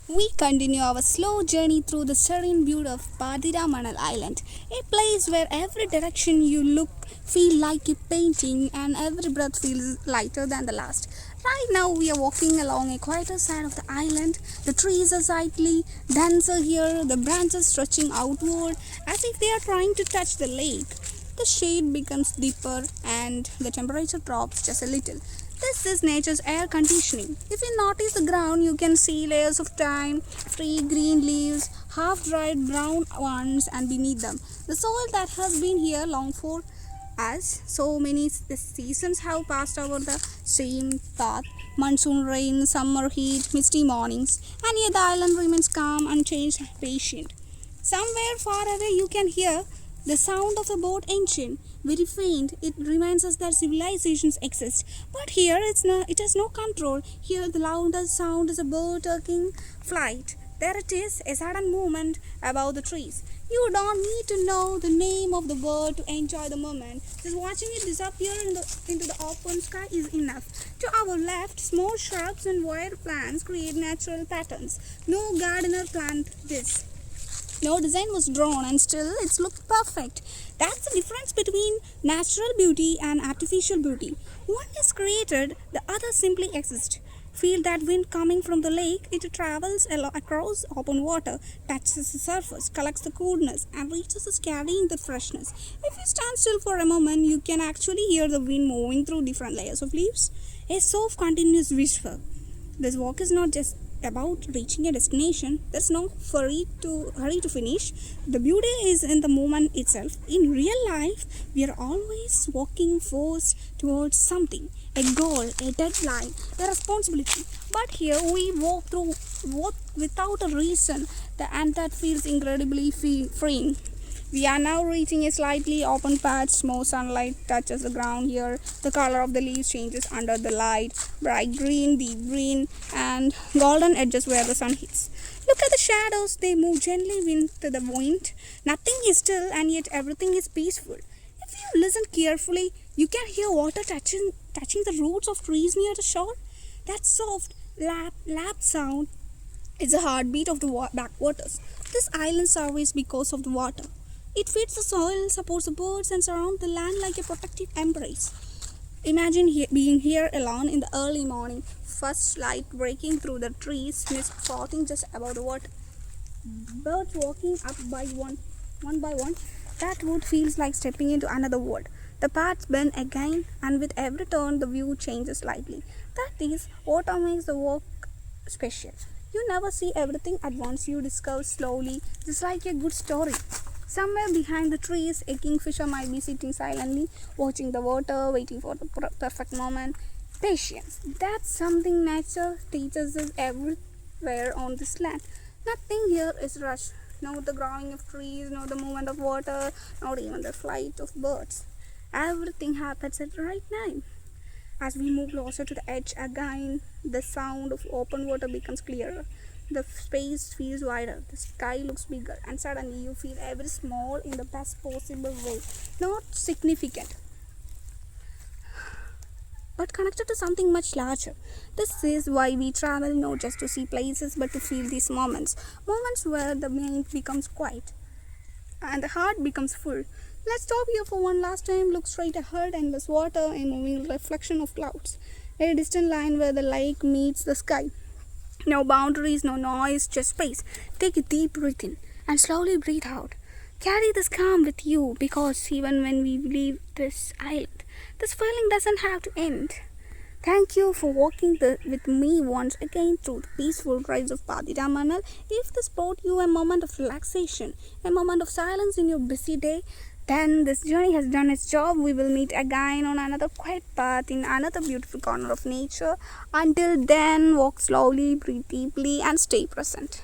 We continue our slow journey through the serene beauty of Pathiramanal Island, a place where every direction you look feels like a painting and every breath feels lighter than the last. Right now we are walking along a quieter side of the island. The trees are slightly denser here, the branches stretching outward as if they are trying to touch the lake. The shade becomes deeper and the temperature drops just a little. This is nature's air conditioning. If you notice the ground, you can see layers of thyme, free green leaves, half-dried brown ones, and beneath them, the soil that has been here long for us. So many seasons have passed over the same path. Monsoon rain, summer heat, misty mornings, and yet the island remains calm, unchanged, patient. Somewhere far away you can hear the sound of a boat engine, very faint. It reminds us that civilizations exist. But here it has no control. Here the loudest sound is a bird taking flight. There it is, a sudden movement above the trees. You don't need to know the name of the bird to enjoy the moment. Just watching it disappear into the open sky is enough. To our left, small shrubs and wire plants create natural patterns. No gardener planted this. No design was drawn and still it's looked perfect. That's the difference between natural beauty and artificial beauty. One is created, the other simply exists. Feel that wind coming from the lake. It travels across open water, touches the surface, collects the coolness, and reaches us carrying the freshness. If you stand still for a moment, you can actually hear the wind moving through different layers of leaves. A soft, continuous whisper. This walk is not just about reaching a destination. There's no hurry to finish. The beauty is in the moment itself. In real life, we are always walking forced towards something, a goal, a deadline, a responsibility. But here we walk without a reason, and that feels incredibly freeing. We are now reaching a slightly open patch. More sunlight touches the ground here. The color of the leaves changes under the light. Bright green, deep green, and golden edges where the sun hits. Look at the shadows. They move gently with the wind. Nothing is still and yet everything is peaceful. If you listen carefully, you can hear water touching the roots of trees near the shore. That soft lap sound is the heartbeat of the backwaters. This island survives because of the water. It feeds the soil, supports the birds, and surrounds the land like a protective embrace. Imagine being here alone in the early morning, first light breaking through the trees, mist floating just above the water. Birds walking up one by one. That wood feels like stepping into another world. The paths bend again, and with every turn, the view changes slightly. That is what makes the walk special. You never see everything at once. You discover slowly, just like a good story. Somewhere behind the trees, a kingfisher might be sitting silently, watching the water, waiting for the perfect moment. Patience. That's something nature teaches us everywhere on this land. Nothing here is rushed. Not the growing of trees, not the movement of water, not even the flight of birds. Everything happens at the right time. As we move closer to the edge again, the sound of open water becomes clearer. The space feels wider, the sky looks bigger, and suddenly you feel every small in the best possible way. Not significant, but connected to something much larger. This is why we travel, not just to see places, but to feel these moments. Moments where the mind becomes quiet and the heart becomes full. Let's stop here for one last time. Look straight ahead, endless water, a moving reflection of clouds. A distant line where the lake meets the sky. No boundaries, no noise, just space. Take a deep breath in and slowly breathe out. Carry this calm with you, because even when we leave this island, this feeling doesn't have to end. Thank you for walking with me once again through the peaceful rides of Pathiramanal. If this brought you a moment of relaxation, a moment of silence in your busy day, then this journey has done its job. We will meet again on another quiet path in another beautiful corner of nature. Until then, walk slowly, breathe deeply, and stay present.